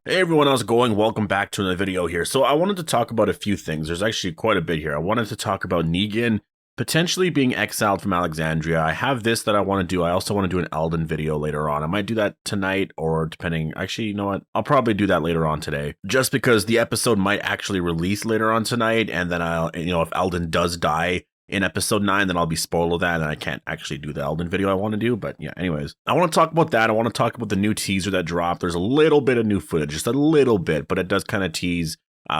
Hey everyone, how's it going? Welcome back to another video here. So I wanted to talk about a few things. There's actually quite a bit here. I wanted to talk about Negan potentially being exiled from Alexandria. I have this that I want to do. I also want to do an Elden video later on. I might do that tonight or depending. Actually, you know what? I'll probably do that later on today. Just because the episode might actually release later on tonight. And then if Elden does die in episode 9, then I'll be spoiled of that and I can't actually do the Elden video I want to do. But yeah, anyways, I want to talk about that. I want to talk about the new teaser that dropped. There's a little bit of new footage, just a little bit, but it does kind of tease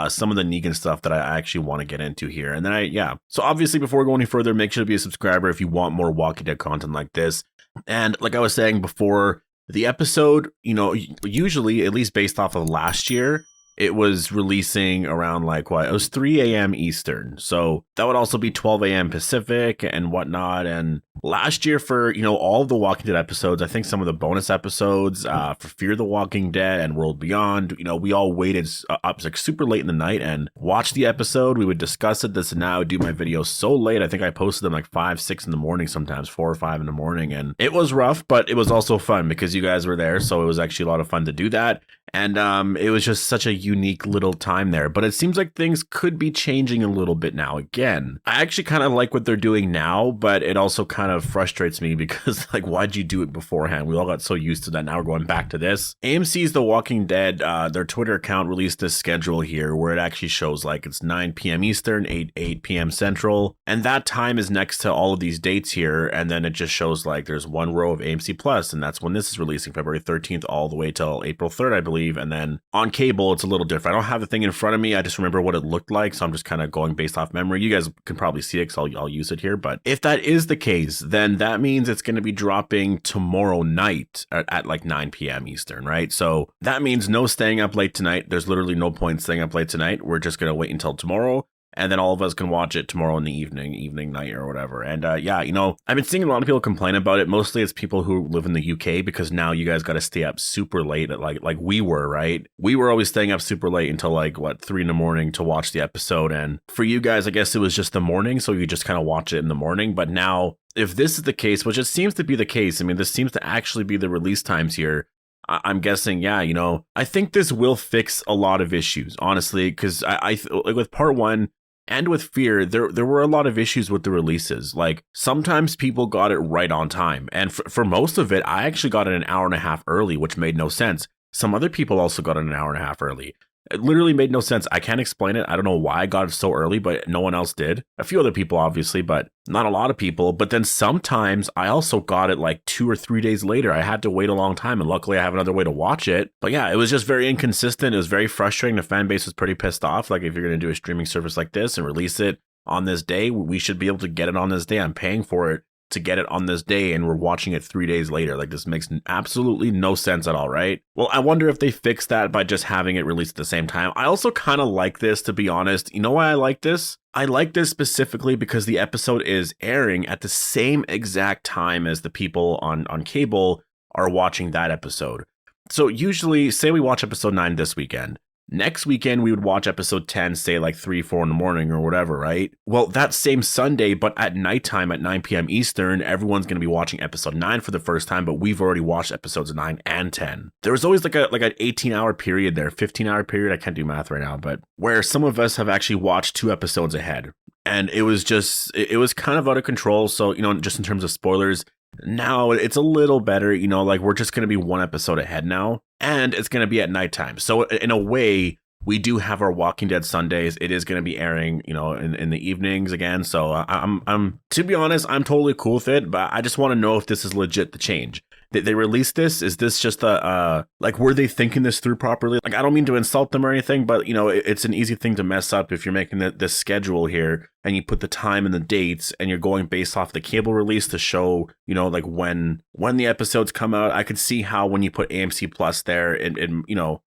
some of the Negan stuff that I actually want to get into here. And then so obviously before we go any further, make sure to be a subscriber if you want more Walking Dead content like this. And like I was saying before, the episode, usually, at least based off of last year, it was releasing around it was 3 a.m. Eastern. So that would also be 12 a.m. Pacific and whatnot. And last year for, all of the Walking Dead episodes, I think some of the bonus episodes for Fear the Walking Dead and World Beyond, we all waited up super late in the night and watched the episode. We would discuss it. This and now I would do my videos so late. I think I posted them 5, 6 in the morning, sometimes 4 or 5 in the morning. And it was rough, but it was also fun because you guys were there. So it was actually a lot of fun to do that. And it was just such a unique little time there. But it seems like things could be changing a little bit now again. I actually kind of like what they're doing now, but it also kind of frustrates me because why'd you do it beforehand? We all got so used to that. Now we're going back to this. AMC's The Walking Dead, their Twitter account released this schedule here where it actually shows it's 9 p.m. Eastern, 8 p.m. Central. And that time is next to all of these dates here. And then it just shows there's one row of AMC Plus, and that's when this is releasing, February 13th all the way till April 3rd, I believe. And then on cable, it's a little different. I don't have the thing in front of me. I just remember what it looked like. So I'm just kind of going based off memory. You guys can probably see it because I'll use it here. But if that is the case, then that means it's going to be dropping tomorrow night at 9 p.m. Eastern, right? So that means no staying up late tonight. There's literally no point staying up late tonight. We're just going to wait until tomorrow. And then all of us can watch it tomorrow in the evening, night, or whatever. And I've been seeing a lot of people complain about it. Mostly it's people who live in the UK because now you guys got to stay up super late at like we were, right? We were always staying up super late until 3 in the morning to watch the episode. And for you guys, I guess it was just the morning. So you just kind of watch it in the morning. But now if this is the case, which it seems to be the case, I mean, this seems to actually be the release times here. I'm guessing, I think this will fix a lot of issues, honestly, because I with part 1, and with Fear, there were a lot of issues with the releases. Sometimes people got it right on time. And for most of it, I actually got it an hour and a half early, which made no sense. Some other people also got it an hour and a half early. It literally made no sense. I can't explain it. I don't know why I got it so early, but no one else did. A few other people, obviously, but not a lot of people. But then sometimes I also got it 2 or 3 days later. I had to wait a long time, and luckily I have another way to watch it. But yeah, it was just very inconsistent. It was very frustrating. The fan base was pretty pissed off. If you're going to do a streaming service like this and release it on this day, we should be able to get it on this day. I'm paying for it to get it on this day, and we're watching it 3 days later. This makes absolutely no sense at all, right? Well, I wonder if they fix that by just having it released at the same time. I also kind of like this, to be honest. You know why I like this? I like this specifically because the episode is airing at the same exact time as the people on cable are watching that episode. So usually, say we watch episode 9 this weekend. Next weekend, we would watch episode 10, say 3, 4 in the morning or whatever, right? Well, that same Sunday, but at nighttime at 9 p.m. Eastern, everyone's going to be watching episode 9 for the first time, but we've already watched episodes 9 and 10. There was always an 18-hour period there, 15-hour period, I can't do math right now, but where some of us have actually watched 2 episodes ahead. And it was kind of out of control. So, just in terms of spoilers, now it's a little better, we're just going to be 1 episode ahead now, and it's going to be at nighttime. So in a way, we do have our Walking Dead Sundays. It is going to be airing, in the evenings again. So I'm to be honest, I'm totally cool with it, but I just want to know if this is legit the change. They released this? Is this just were they thinking this through properly? I don't mean to insult them or anything, but it's an easy thing to mess up if you're making this schedule here and you put the time and the dates and you're going based off the cable release to show, when the episodes come out. I could see how when you put AMC Plus there and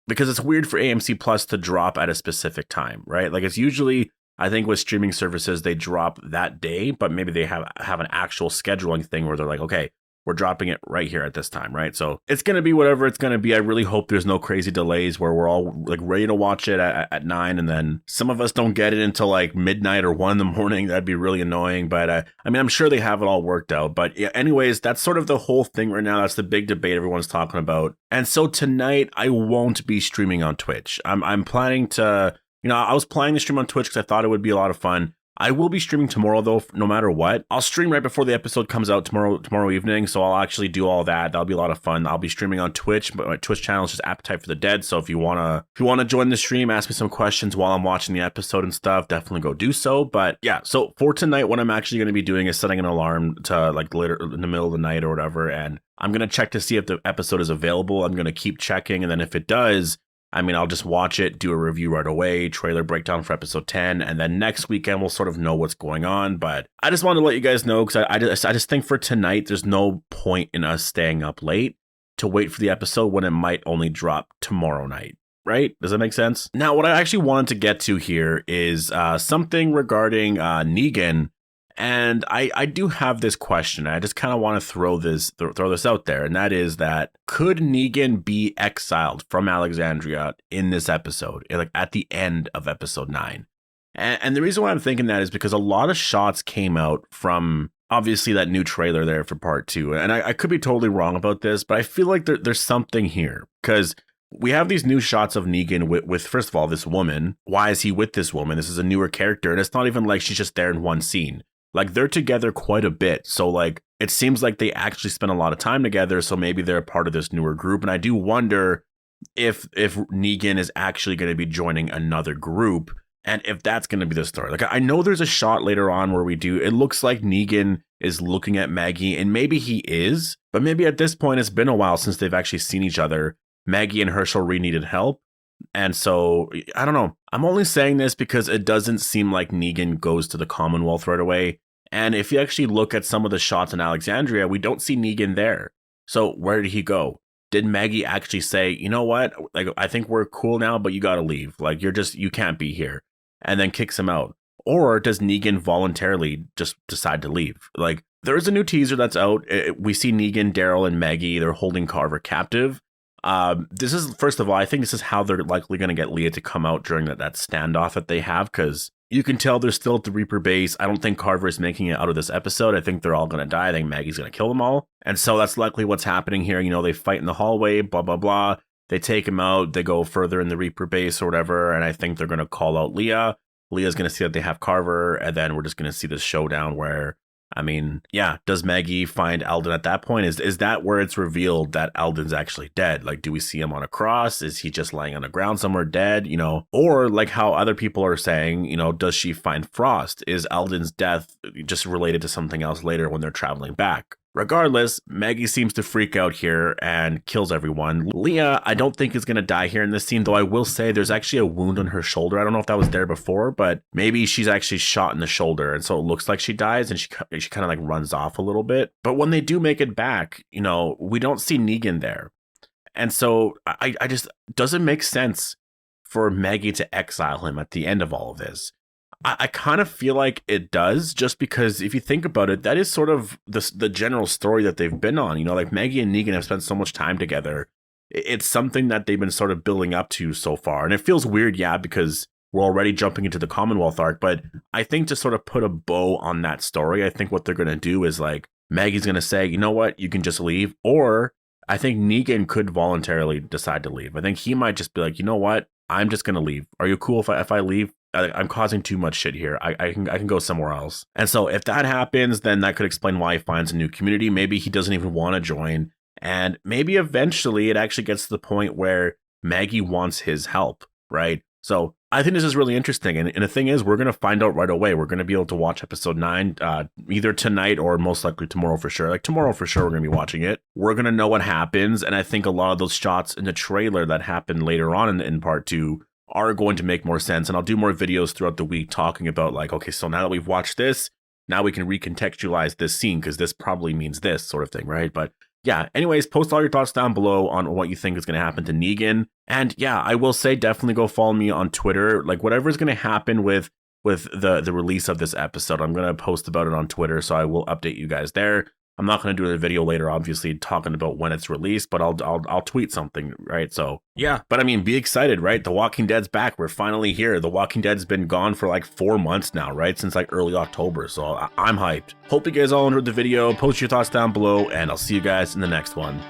because it's weird for AMC Plus to drop at a specific time, right? It's usually, I think with streaming services, they drop that day, but maybe they have an actual scheduling thing where they're okay, we're dropping it right here at this time, right? So it's going to be whatever it's going to be. I really hope there's no crazy delays where we're all like ready to watch it at 9 and then some of us don't get it until like midnight or 1 in the morning. That'd be really annoying. But I mean, I'm sure they have it all worked out. But yeah, anyways, that's sort of the whole thing right now. That's the big debate everyone's talking about. And so tonight I won't be streaming on Twitch. I'm planning to, I was planning to stream on Twitch because I thought it would be a lot of fun. I will be streaming tomorrow though, no matter what. I'll stream right before the episode comes out tomorrow evening, so I'll actually do all that. That'll be a lot of fun. I'll be streaming on Twitch, but my Twitch channel is just Appetite for the Dead. So if you wanna join the stream, ask me some questions while I'm watching the episode and stuff, definitely go do so. But yeah, so for tonight, what I'm actually gonna be doing is setting an alarm to like later in the middle of the night or whatever, and I'm gonna check to see if the episode is available. I'm gonna keep checking, and then if it does, I'll just watch it, do a review right away, trailer breakdown for episode 10, and then next weekend we'll sort of know what's going on. But I just wanted to let you guys know because I just think for tonight, there's no point in us staying up late to wait for the episode when it might only drop tomorrow night. Right? Does that make sense? Now, what I actually wanted to get to here is something regarding Negan. And I do have this question. I just kind of want to throw this out there. And that is that could Negan be exiled from Alexandria in this episode, like at the end of episode 9? And the reason why I'm thinking that is because a lot of shots came out from obviously that new trailer there for part 2. And I could be totally wrong about this, but I feel like there's something here because we have these new shots of Negan with, first of all, this woman. Why is he with this woman? This is a newer character. And it's not even like she's just there in one scene. Like, they're together quite a bit. So, like, it seems like they actually spend a lot of time together. So maybe they're a part of this newer group. And I do wonder if Negan is actually going to be joining another group and if that's going to be the story. Like, I know there's a shot later on where it looks like Negan is looking at Maggie, and maybe he is. But maybe at this point, it's been a while since they've actually seen each other. Maggie and Herschel really needed help. And so, I don't know. I'm only saying this because it doesn't seem like Negan goes to the Commonwealth right away. And if you actually look at some of the shots in Alexandria, we don't see Negan there. So where did he go? Did Maggie actually say, you know what? Like, I think we're cool now, but you got to leave. Like, you can't be here. And then kicks him out. Or does Negan voluntarily just decide to leave? Like, there is a new teaser that's out. We see Negan, Daryl, and Maggie. They're holding Carver captive. This is, first of all, I think this is how they're likely going to get Leah to come out during that standoff that they have, because you can tell they're still at the Reaper base. I don't think Carver is making it out of this episode. I think they're all going to die. I think Maggie's going to kill them all. And so that's likely what's happening here. They fight in the hallway, blah, blah, blah. They take him out. They go further in the Reaper base or whatever. And I think they're going to call out Leah. Leah's going to see that they have Carver. And then we're just going to see this showdown where, does Maggie find Alden at that point? Is that where it's revealed that Alden's actually dead? Like, do we see him on a cross? Is he just lying on the ground somewhere dead? Or like how other people are saying, does she find Frost? Is Alden's death just related to something else later when they're traveling back? Regardless, Maggie seems to freak out here and kills everyone. Leah, I don't think is going to die here in this scene, though I will say there's actually a wound on her shoulder. I don't know if that was there before, but maybe she's actually shot in the shoulder, and so it looks like she dies, and she kind of like runs off a little bit. But when they do make it back, we don't see Negan there. And so I just, doesn't make sense for Maggie to exile him at the end of all of this. I kind of feel like it does, just because if you think about it, that is sort of the general story that they've been on. Like Maggie and Negan have spent so much time together. It's something that they've been sort of building up to so far. And it feels weird, because we're already jumping into the Commonwealth arc. But I think to sort of put a bow on that story, I think what they're going to do is like, Maggie's going to say, you know what, you can just leave. Or I think Negan could voluntarily decide to leave. I think he might just be like, you know what, I'm just going to leave. Are you cool if I leave? I'm causing too much shit here. I can go somewhere else. And so if that happens, then that could explain why he finds a new community. Maybe he doesn't even want to join. And maybe eventually it actually gets to the point where Maggie wants his help, right? So I think this is really interesting. And the thing is, we're going to find out right away. We're going to be able to watch episode 9 either tonight or most likely tomorrow for sure. Like tomorrow for sure, we're going to be watching it. We're going to know what happens. And I think a lot of those shots in the trailer that happened later on in part 2 are going to make more sense. And I'll do more videos throughout the week talking about like, okay, so now that we've watched this, now we can recontextualize this scene because this probably means this sort of thing, right? But yeah, anyways, post all your thoughts down below on what you think is going to happen to Negan. And yeah, I will say definitely go follow me on Twitter. Like whatever is going to happen with the release of this episode, I'm going to post about it on Twitter. So I will update you guys there. I'm not going to do a video later, obviously, talking about when it's released, but I'll tweet something, right? So yeah, but I mean, be excited, right? The Walking Dead's back. We're finally here. The Walking Dead's been gone for like 4 months now, right? Since like early October. So I'm hyped. Hope you guys all enjoyed the video. Post your thoughts down below, and I'll see you guys in the next one.